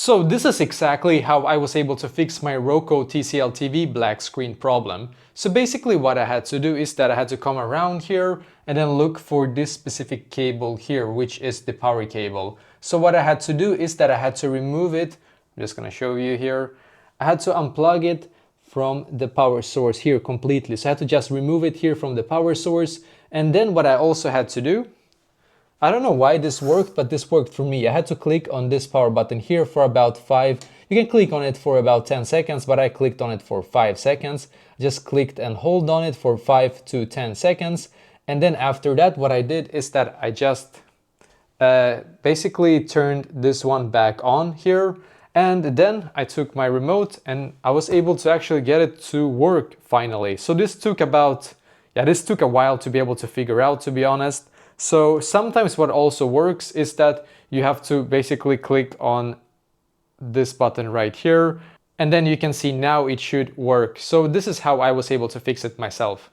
So this is exactly how I was able to fix my Roku TCL TV black screen problem. So basically what I had to do is that I had to come around here and then look for this specific cable here, which is the power cable. So what I had to do is that I had to remove it. I'm just gonna show you here. I had to unplug it from the power source here completely. So I had to just remove it here from the power source. And then what I also had to do, I don't know why this worked, but this worked for me. I had to click on this power button here for about 5. You can click on it for about 10 seconds, but I clicked on it for 5 seconds. Just clicked and hold on it for 5 to 10 seconds. And then after that, what I did is that I just basically turned this one back on here. And then I took my remote and I was able to actually get it to work finally. So this took about, this took a while to be able to figure out, to be honest. So sometimes what also works is that you have to basically click on this button right here, and then you can see now it should work. So this is how I was able to fix it myself.